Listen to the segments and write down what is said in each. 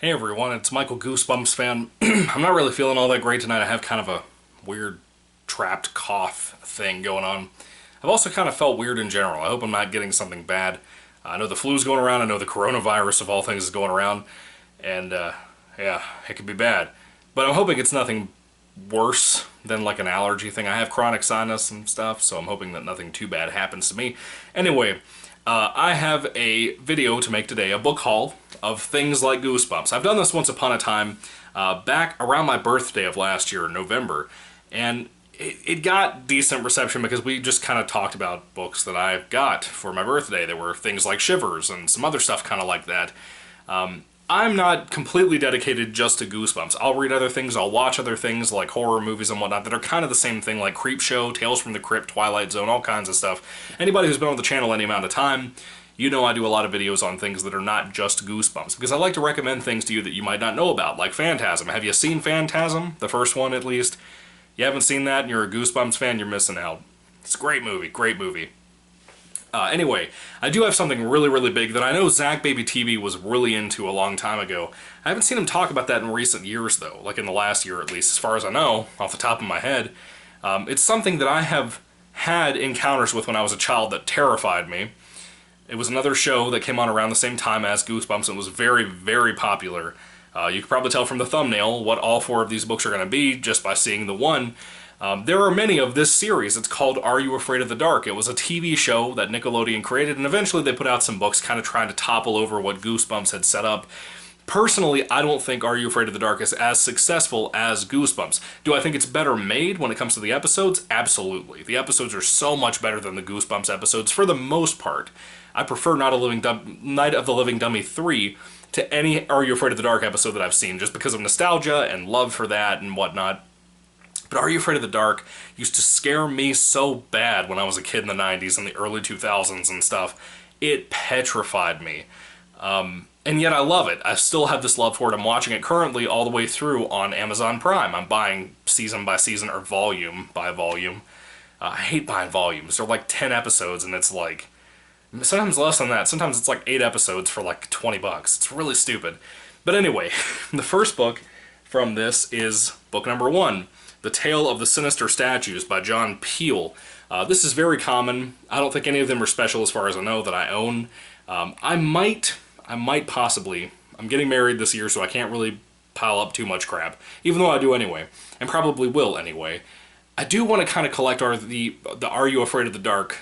Hey everyone, it's Michael GoosebumpsFan. I'm not really feeling all that great tonight. I have kind of a weird trapped cough thing going on. I've also kind of felt weird in general. I hope I'm not getting something bad. I know the flu's going around. I know the coronavirus of all things is going around. And yeah, it could be bad. But I'm hoping it's nothing worse than like an allergy thing. I have chronic sinus and stuff, so I'm hoping that nothing too bad happens to me. Anyway, I have a video to make today, a book haul of things like Goosebumps. I've done this once upon a time, back around my birthday of last year in November, and it got decent reception because we just kind of talked about books that I got for my birthday. There were things like Shivers and some other stuff kind of like that. I'm not completely dedicated just to Goosebumps. I'll read other things, I'll watch other things like horror movies and whatnot that are kind of the same thing, like Creepshow, Tales from the Crypt, Twilight Zone, all kinds of stuff. Anybody who's been on the channel any amount of time, you know I do a lot of videos on things that are not just Goosebumps, because I like to recommend things to you that you might not know about, like Phantasm. Have you seen Phantasm? The first one, at least? You haven't seen that and you're a Goosebumps fan, you're missing out. It's a great movie, great movie. Anyway, I do have something really, really big that I know Zach Baby TV was really into a long time ago. I haven't seen him talk about that in recent years, though, like in the last year at least, as far as I know, off the top of my head. It's something that I have had encounters with when I was a child that terrified me. It was another show that came on around the same time as Goosebumps and was very, very popular. You could probably tell from the thumbnail what all four of these books are going to be just by seeing the one. There are many of this series. It's called Are You Afraid of the Dark? It was a TV show that Nickelodeon created, and eventually they put out some books kind of trying to topple over what Goosebumps had set up. Personally, I don't think Are You Afraid of the Dark is as successful as Goosebumps. Do I think it's better made when it comes to the episodes? Absolutely. The episodes are so much better than the Goosebumps episodes for the most part. I prefer Night of the Living Dummy 3 to any Are You Afraid of the Dark episode that I've seen, just because of nostalgia and love for that and whatnot. But Are You Afraid of the Dark used to scare me so bad when I was a kid in the 90s and the early 2000s and stuff. It petrified me. And yet I love it. I still have this love for it. I'm watching it currently all the way through on Amazon Prime. I'm buying season by season or volume by volume. I hate buying volumes. They're like 10 episodes and it's like, sometimes less than that. Sometimes it's like 8 episodes for like 20 bucks. It's really stupid. But anyway, the first book from this is book number 1. The Tale of the Sinister Statues by John Peel. This is very common. I don't think any of them are special as far as I know that I own. I might possibly. I'm getting married this year, so I can't really pile up too much crap, even though I do anyway, and probably will anyway. I do want to kind of collect the Are You Afraid of the Dark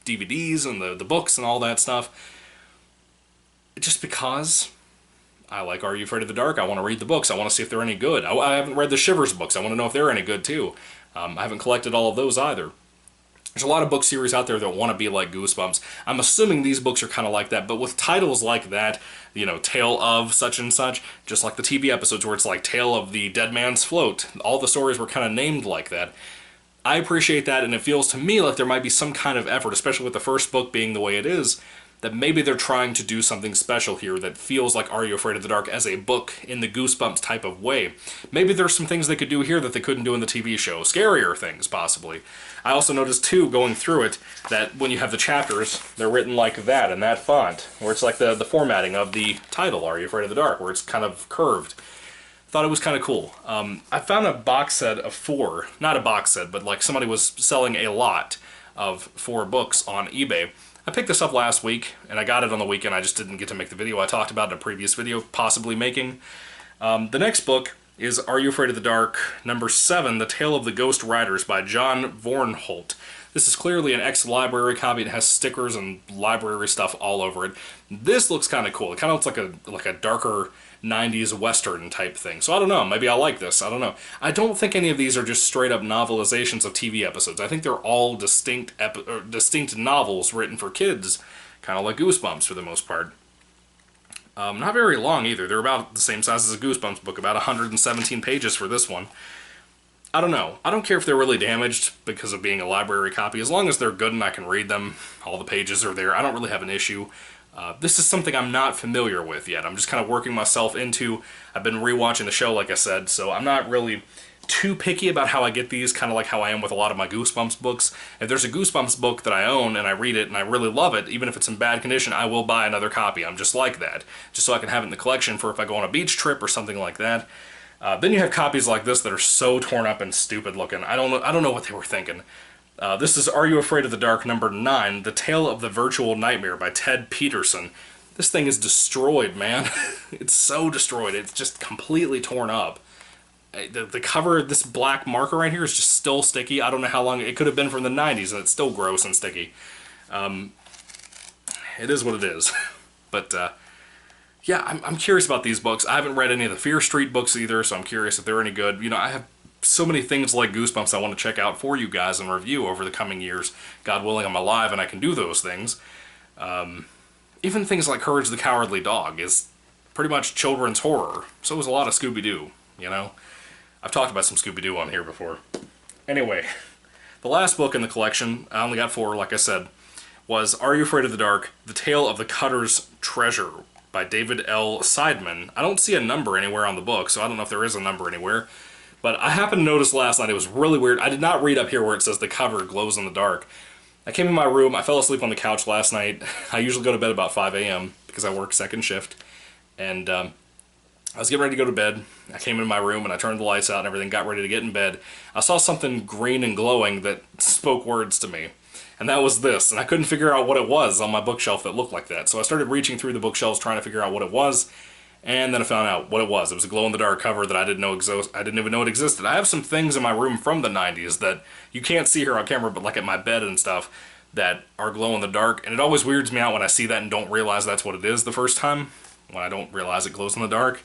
DVDs and the books and all that stuff, just because I like Are You Afraid of the Dark. I want to read the books. I want to see if they're any good. I haven't read the Shivers books. I want to know if they're any good too. I haven't collected all of those either. There's a lot of book series out there that want to be like Goosebumps. I'm assuming these books are kind of like that, but with titles like that, you know, Tale of such and such, just like the TV episodes where it's like Tale of the Dead Man's Float. All the stories were kind of named like that. I appreciate that, and it feels to me like there might be some kind of effort, especially with the first book being the way it is, that maybe they're trying to do something special here that feels like Are You Afraid of the Dark as a book in the Goosebumps type of way. Maybe there's some things they could do here that they couldn't do in the TV show. Scarier things, possibly. I also noticed, too, going through it, that when you have the chapters, they're written like that, in that font, where it's like the formatting of the title, Are You Afraid of the Dark, where it's kind of curved. Thought it was kind of cool. I found a box set of 4, not a box set, but like somebody was selling a lot of 4 books on eBay. I picked this up last week, and I got it on the weekend. I just didn't get to make the video I talked about in a previous video, possibly making. The next book is Are You Afraid of the Dark, number 7, The Tale of the Ghost Riders by John Vornholt. This is clearly an ex-library copy. It has stickers and library stuff all over it. This looks kind of cool. It kind of looks like a darker 90s Western type thing. So I don't know. Maybe I like this. I don't know. I don't think any of these are just straight-up novelizations of TV episodes. I think they're all distinct novels written for kids, kind of like Goosebumps for the most part. Not very long either. They're about the same size as a Goosebumps book, about 117 pages for this one. I don't know. I don't care if they're really damaged because of being a library copy. As long as they're good and I can read them, all the pages are there, I don't really have an issue. This is something I'm not familiar with yet. I'm just kind of working myself into. I've been rewatching the show, like I said, so I'm not really too picky about how I get these, kind of like how I am with a lot of my Goosebumps books. If there's a Goosebumps book that I own and I read it and I really love it, even if it's in bad condition, I will buy another copy. I'm just like that, just so I can have it in the collection for if I go on a beach trip or something like that. Then you have copies like this that are so torn up and stupid looking. I don't know what they were thinking. This is Are You Afraid of the Dark number 9, The Tale of the Virtual Nightmare by Ted Peterson. This thing is destroyed, man. It's so destroyed. It's just completely torn up. The cover, this black marker right here is just still sticky. I don't know how long, it could have been from the 90s and it's still gross and sticky. It is what it is. But, yeah, I'm curious about these books. I haven't read any of the Fear Street books either, so I'm curious if they're any good. You know, I have so many things like Goosebumps I want to check out for you guys and review over the coming years. God willing, I'm alive and I can do those things. Even things like Courage the Cowardly Dog is pretty much children's horror. So is a lot of Scooby-Doo, you know? I've talked about some Scooby-Doo on here before. Anyway, the last book in the collection, I only got 4, like I said, was Are You Afraid of the Dark? The Tale of the Cutter's Treasure by David L. Seidman. I don't see a number anywhere on the book, so I don't know if there is a number anywhere. But I happened to notice last night, it was really weird. I did not read up here where it says the cover glows in the dark. I came in my room, I fell asleep on the couch last night. I usually go to bed about 5 a.m. because I work second shift. And I was getting ready to go to bed. I came in my room and I turned the lights out and everything, got ready to get in bed. I saw something green and glowing that spoke words to me. And that was this. And I couldn't figure out what it was on my bookshelf that looked like that. So I started reaching through the bookshelves trying to figure out what it was. And then I found out what it was. It was a glow-in-the-dark cover that I didn't even know it existed. I have some things in my room from the 90s that you can't see here on camera, but like at my bed and stuff, that are glow-in-the-dark. And it always weirds me out when I see that and don't realize that's what it is the first time, when I don't realize it glows in the dark.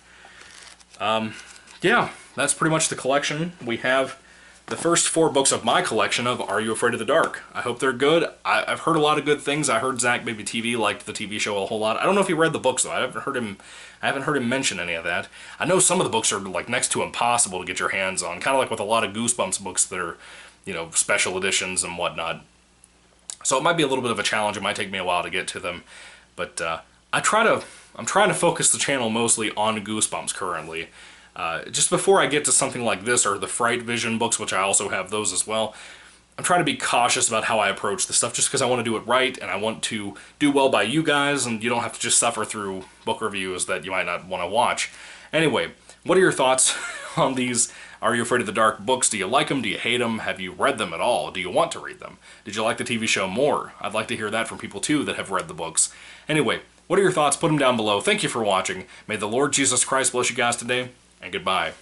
Yeah, that's pretty much the collection. We have the first 4 books of my collection of Are You Afraid of the Dark? I hope they're good. I've heard a lot of good things. I heard Zach Baby TV liked the TV show a whole lot. I don't know if he read the books though. I haven't heard him mention any of that. I know some of the books are like next to impossible to get your hands on, kind of like with a lot of Goosebumps books that are, you know, special editions and whatnot. So it might be a little bit of a challenge. It might take me a while to get to them, but I'm trying to focus the channel mostly on Goosebumps currently. Just before I get to something like this or the Fright Vision books, which I also have those as well, I'm trying to be cautious about how I approach this stuff just because I want to do it right and I want to do well by you guys and you don't have to just suffer through book reviews that you might not want to watch. Anyway, what are your thoughts on these Are You Afraid of the Dark books? Do you like them? Do you hate them? Have you read them at all? Do you want to read them? Did you like the TV show more? I'd like to hear that from people too that have read the books. Anyway, what are your thoughts? Put them down below. Thank you for watching. May the Lord Jesus Christ bless you guys today, and goodbye.